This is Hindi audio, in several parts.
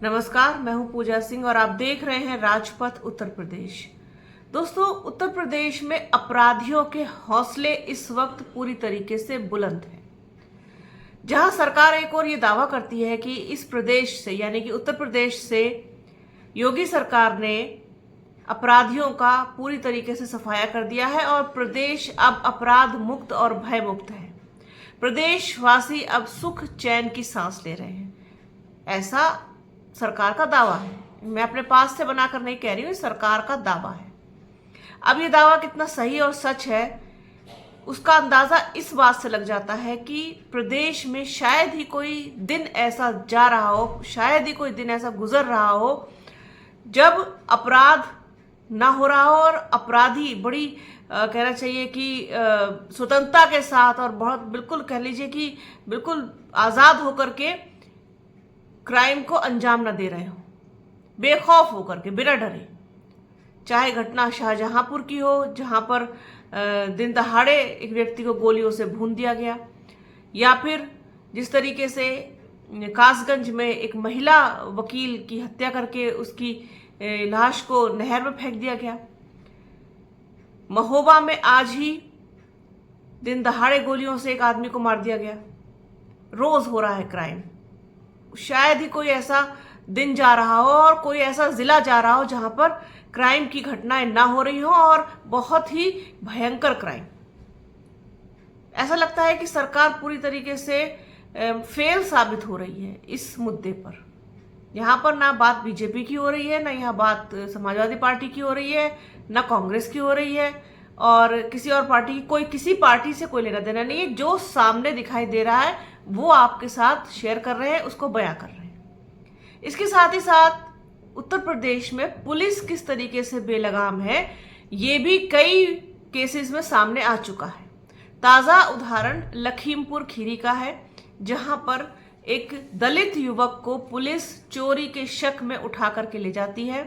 नमस्कार, मैं हूं पूजा सिंह और आप देख रहे हैं राजपथ उत्तर प्रदेश। दोस्तों, उत्तर प्रदेश में अपराधियों के हौसले इस वक्त पूरी तरीके से बुलंद हैं। जहां सरकार एक और ये दावा करती है कि इस प्रदेश से यानी कि उत्तर प्रदेश से योगी सरकार ने अपराधियों का पूरी तरीके से सफाया कर दिया है और प्रदेश अब अपराध मुक्त और भय मुक्त है। प्रदेशवासी अब सुख चैन की सांस ले रहे हैं, ऐसा सरकार का दावा है। मैं अपने पास से बनाकर नहीं कह रही हूँ, सरकार का दावा है। अब ये दावा कितना सही और सच है उसका अंदाजा इस बात से लग जाता है कि प्रदेश में शायद ही कोई दिन ऐसा जा रहा हो, शायद ही कोई दिन ऐसा गुजर रहा हो जब अपराध ना हो रहा हो और अपराधी बड़ी कहना चाहिए कि स्वतंत्रता के साथ और बहुत बिल्कुल कह लीजिए कि बिल्कुल आज़ाद होकर के क्राइम को अंजाम न दे रहे हो, बेखौफ होकर के, बिना डरे। चाहे घटना शाहजहांपुर की हो जहां पर दिन दहाड़े एक व्यक्ति को गोलियों से भून दिया गया, या फिर जिस तरीके से कासगंज में एक महिला वकील की हत्या करके उसकी लाश को नहर में फेंक दिया गया। महोबा में आज ही दिन दहाड़े गोलियों से एक आदमी को मार दिया गया। रोज हो रहा है क्राइम। शायद ही कोई ऐसा दिन जा रहा हो और कोई ऐसा जिला जा रहा हो जहां पर क्राइम की घटनाएं ना हो रही हो और बहुत ही भयंकर क्राइम। ऐसा लगता है कि सरकार पूरी तरीके से फेल साबित हो रही है इस मुद्दे पर। यहाँ पर ना बात बीजेपी की हो रही है, ना यहाँ बात समाजवादी पार्टी की हो रही है, ना कांग्रेस की हो रही है और किसी और पार्टी की, कोई किसी पार्टी से कोई लेना देना नहीं है। जो सामने दिखाई दे रहा है वो आपके साथ शेयर कर रहे हैं, उसको बयां कर रहे हैं। इसके साथ ही साथ उत्तर प्रदेश में पुलिस किस तरीके से बेलगाम है ये भी कई केसेस में सामने आ चुका है। ताजा उदाहरण लखीमपुर खीरी का है, जहां पर एक दलित युवक को पुलिस चोरी के शक में उठा करके ले जाती है।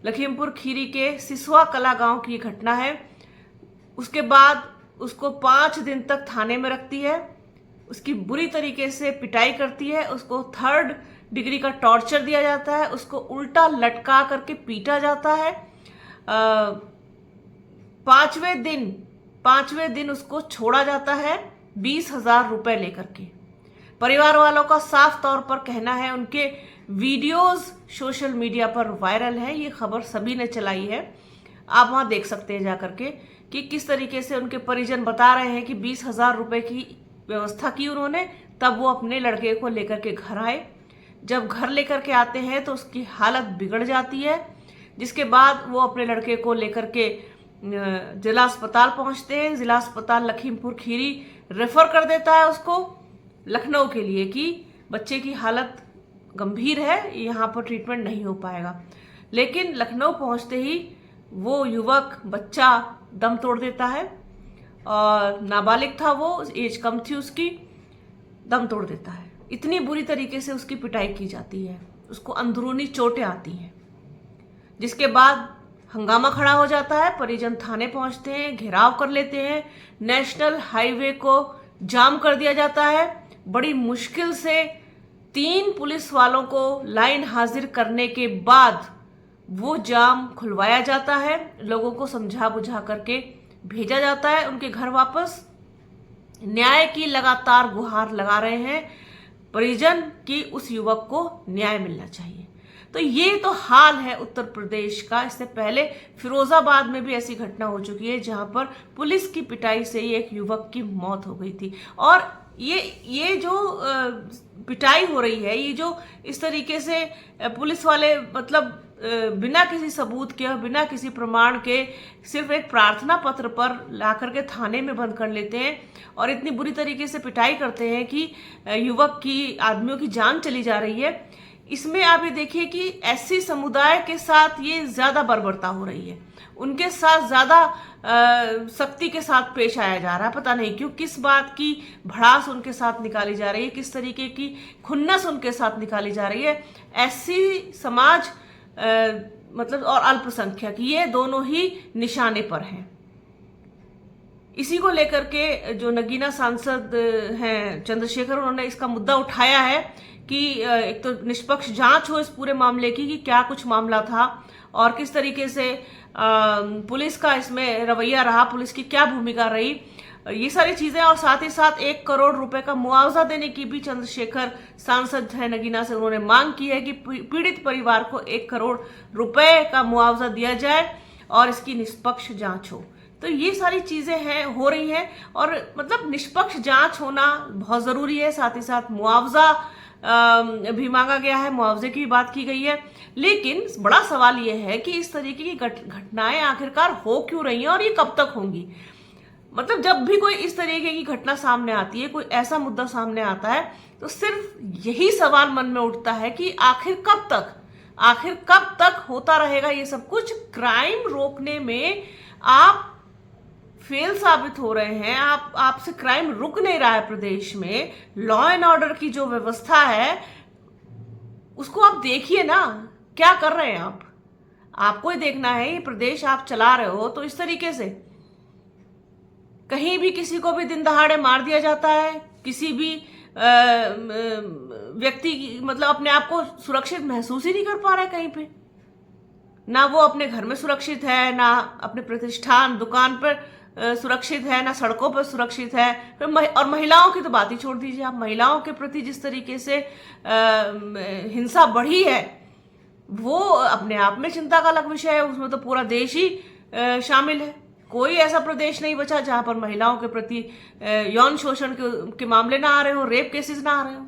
लखीमपुर खीरी के सिसवा कला गांव की घटना है। उसके बाद उसको 5 दिन तक थाने में रखती है, उसकी बुरी तरीके से पिटाई करती है, उसको 3rd डिग्री का टॉर्चर दिया जाता है, उसको उल्टा लटका करके पीटा जाता है। 5वें दिन उसको छोड़ा जाता है 20,000 रुपए लेकर के। परिवार वालों का साफ तौर पर कहना है, उनके वीडियोस सोशल मीडिया पर वायरल है, ये खबर सभी ने चलाई है, आप वहां देख सकते हैं जाकर के कि किस तरीके से उनके परिजन बता रहे हैं कि 20,000 रुपए की व्यवस्था की उन्होंने, तब वो अपने लड़के को लेकर के घर आए। जब घर लेकर के आते हैं तो उसकी हालत बिगड़ जाती है, जिसके बाद वो अपने लड़के को लेकर के जिला अस्पताल पहुंचते हैं। जिला अस्पताल लखीमपुर खीरी रेफर कर देता है उसको लखनऊ के लिए कि बच्चे की हालत गंभीर है, यहाँ पर ट्रीटमेंट नहीं हो पाएगा। लेकिन लखनऊ पहुंचते ही वो युवक, बच्चा दम तोड़ देता है और नाबालिग था वो, एज कम थी उसकी, दम तोड़ देता है। इतनी बुरी तरीके से उसकी पिटाई की जाती है, उसको अंदरूनी चोटें आती हैं, जिसके बाद हंगामा खड़ा हो जाता है। परिजन थाने पहुंचते हैं, घेराव कर लेते हैं, नेशनल हाईवे को जाम कर दिया जाता है। बड़ी मुश्किल से 3 पुलिस वालों को लाइन हाजिर करने के बाद वो जाम खुलवाया जाता है, लोगों को समझा बुझा करके भेजा जाता है उनके घर वापस। न्याय की लगातार गुहार लगा रहे हैं परिजन की उस युवक को न्याय मिलना चाहिए। तो ये तो हाल है उत्तर प्रदेश का। इससे पहले फिरोजाबाद में भी ऐसी घटना हो चुकी है जहां पर पुलिस की पिटाई से ही एक युवक की मौत हो गई थी। और ये जो पिटाई हो रही है, ये जो इस तरीके से पुलिस वाले मतलब बिना किसी सबूत के और बिना किसी प्रमाण के सिर्फ एक प्रार्थना पत्र पर लाकर के थाने में बंद कर लेते हैं और इतनी बुरी तरीके से पिटाई करते हैं कि युवक की, आदमियों की जान चली जा रही है। इसमें आप ये देखिए कि एससी समुदाय के साथ ये ज्यादा बर्बरता हो रही है, उनके साथ ज्यादा सख्ती के साथ पेश आया जा रहा है। पता नहीं क्यों, किस बात की भड़ास उनके साथ निकाली जा रही है, किस तरीके की खुन्नस उनके साथ निकाली जा रही है। एससी समाज मतलब और अल्पसंख्यक, ये दोनों ही निशाने पर हैं। इसी को लेकर के जो नगीना सांसद हैं चंद्रशेखर, उन्होंने इसका मुद्दा उठाया है कि एक तो निष्पक्ष जांच हो इस पूरे मामले की कि क्या कुछ मामला था और किस तरीके से पुलिस का इसमें रवैया रहा, पुलिस की क्या भूमिका रही, ये सारी चीजें। और साथ ही साथ 1 करोड़ रुपए का मुआवजा देने की भी चंद्रशेखर सांसद है नगीना से उन्होंने मांग की है कि पीड़ित परिवार को 1 करोड़ रुपए का मुआवजा दिया जाए और इसकी निष्पक्ष जांच हो। तो ये सारी चीजें हैं, हो रही हैं, और मतलब निष्पक्ष जांच होना बहुत जरूरी है। साथ ही साथ मुआवजा भी मांगा गया है, मुआवजे की बात की गई है। लेकिन बड़ा सवाल यह है कि इस तरीके की घटनाएं आखिरकार हो क्यों रही हैं और ये कब तक होंगी। मतलब जब भी कोई इस तरीके की घटना सामने आती है, कोई ऐसा मुद्दा सामने आता है, तो सिर्फ यही सवाल मन में उठता है कि आखिर कब तक होता रहेगा ये सब कुछ। क्राइम रोकने में आप फेल साबित हो रहे हैं, आपसे क्राइम रुक नहीं रहा है प्रदेश में। लॉ एंड ऑर्डर की जो व्यवस्था है उसको आप देखिए ना, क्या कर रहे हैं आप। आपको ही देखना है, ये प्रदेश आप चला रहे हो तो इस तरीके से कहीं भी किसी को भी दिन दहाड़े मार दिया जाता है, किसी भी व्यक्ति मतलब अपने आप को सुरक्षित महसूस ही नहीं कर पा रहा है कहीं पे। ना वो अपने घर में सुरक्षित है, ना अपने प्रतिष्ठान दुकान पर सुरक्षित है, ना सड़कों पर सुरक्षित है। और महिलाओं की तो बात ही छोड़ दीजिए आप। महिलाओं के प्रति जिस तरीके से हिंसा बढ़ी है वो अपने आप में चिंता का अलग विषय है। उसमें तो पूरा देश ही शामिल है। कोई ऐसा प्रदेश नहीं बचा जहां पर महिलाओं के प्रति यौन शोषण के मामले ना आ रहे हो, रेप केसेस ना आ रहे हो।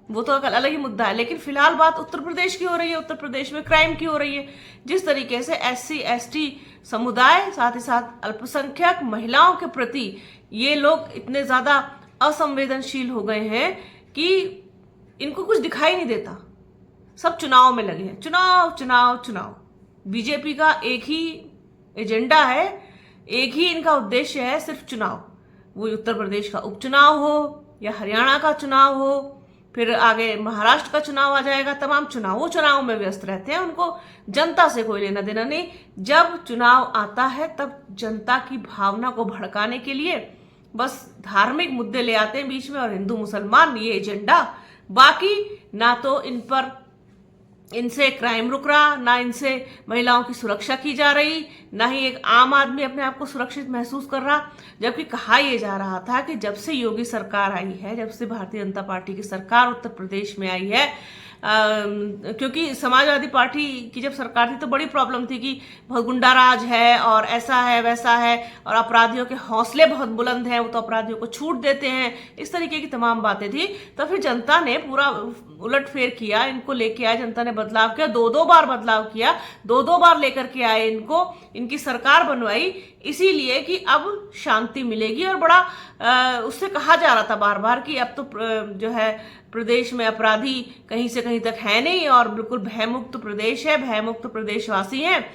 वो तो एक अलग ही मुद्दा है। लेकिन फिलहाल बात उत्तर प्रदेश की हो रही है। उत्तर प्रदेश में क्राइम की हो रही है। जिस तरीके से SC ST समुदाय, साथ ही साथ अल्पसंख्यक महिलाओं के प्रति ये लोग इतने ज्यादा असंवेदनशील हो गए हैं कि इनको कुछ दिखाई नहीं देता। सब चुनाव में लगे हैं, चुनाव चुनाव चुनाव। बीजेपी का एक ही एजेंडा है, एक ही इनका उद्देश्य है, सिर्फ चुनाव। वो उत्तर प्रदेश का उपचुनाव हो या हरियाणा का चुनाव हो, फिर आगे महाराष्ट्र का चुनाव आ जाएगा। तमाम चुनाव में व्यस्त रहते हैं, उनको जनता से कोई लेना देना नहीं। जब चुनाव आता है तब जनता की भावना को भड़काने के लिए बस धार्मिक मुद्दे ले आते हैं बीच में, और हिंदू मुसलमान ये एजेंडा। बाकी ना तो इनसे क्राइम रुक रहा, ना इनसे महिलाओं की सुरक्षा की जा रही, ना ही एक आम आदमी अपने आप को सुरक्षित महसूस कर रहा। जबकि कहा यह जा रहा था कि जब से योगी सरकार आई है, जब से भारतीय जनता पार्टी की सरकार उत्तर प्रदेश में आई है, क्योंकि समाजवादी पार्टी की जब सरकार थी तो बड़ी प्रॉब्लम थी कि बहुत गुंडाराज है और ऐसा है वैसा है और अपराधियों के हौसले बहुत बुलंद हैं, वो तो अपराधियों को छूट देते हैं, इस तरीके की तमाम बातें थी। तो फिर जनता ने पूरा उलटफेर किया, इनको लेके आए, जनता ने बदलाव किया, दो बार बदलाव किया, दो बार लेकर के आए इनको, इनकी सरकार बनवाई, इसीलिए कि अब शांति मिलेगी। और बड़ा उससे कहा जा रहा था बार बार कि अब तो जो है प्रदेश में अपराधी कहीं से कहीं तक है नहीं और बिल्कुल भयमुक्त प्रदेश है, भयमुक्त प्रदेशवासी हैं।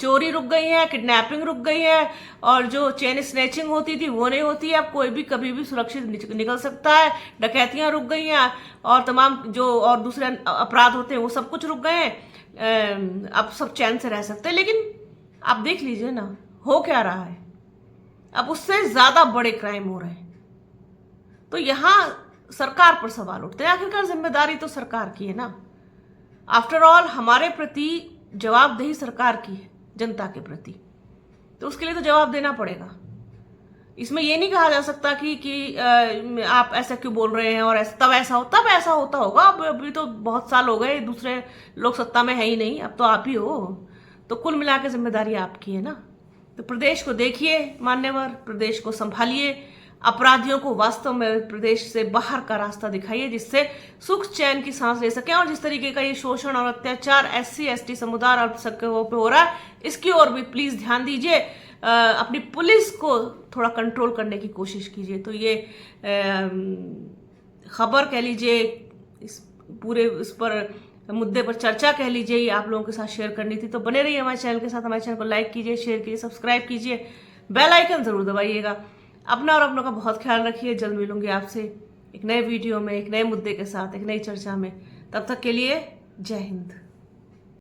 चोरी रुक गई है, किडनैपिंग रुक गई है, और जो चेन स्नैचिंग होती थी वो नहीं होती है। अब कोई भी कभी भी सुरक्षित निकल सकता है। डकैतियां रुक गई हैं और तमाम जो और दूसरे अपराध होते हैं वो सब कुछ रुक गए हैं। अब सब चैन से रह सकते हैं। लेकिन आप देख लीजिए ना, हो क्या रहा है। अब उससे ज्यादा बड़े क्राइम हो रहे हैं। तो यहां सरकार पर सवाल उठते हैं। आखिरकार जिम्मेदारी तो सरकार की है ना। आफ्टर ऑल हमारे प्रति जवाबदेही सरकार की है, जनता के प्रति, तो उसके लिए तो जवाब देना पड़ेगा। इसमें यह नहीं कहा जा सकता कि आप ऐसा क्यों बोल रहे हैं और तब ऐसा होता होगा। अब अभी तो बहुत साल हो गए, दूसरे लोग सत्ता में है ही नहीं, अब तो आप ही हो। तो कुल मिला के जिम्मेदारी आपकी है ना। तो प्रदेश को देखिए मान्यवर, प्रदेश को संभालिए, अपराधियों को वास्तव में प्रदेश से बाहर का रास्ता दिखाइए, जिससे सुख चैन की सांस ले सकें। और जिस तरीके का ये शोषण और अत्याचार SC ST समुदाय और अल्पसंख्यकों पे हो रहा है, इसकी ओर भी प्लीज ध्यान दीजिए। अपनी पुलिस को थोड़ा कंट्रोल करने की कोशिश कीजिए। तो ये खबर कह लीजिए, इस पर मुद्दे पर चर्चा कह लीजिए, ये आप लोगों के साथ शेयर करनी थी। तो बने रहिए हमारे चैनल के साथ। हमारे चैनल को लाइक कीजिए, शेयर कीजिए, सब्सक्राइब कीजिए, बेल आइकन जरूर दबाइएगा। अपना और अपनों का बहुत ख्याल रखिए। जल्द मिलूंगी आपसे एक नए वीडियो में, एक नए मुद्दे के साथ, एक नई चर्चा में। तब तक के लिए जय हिंद।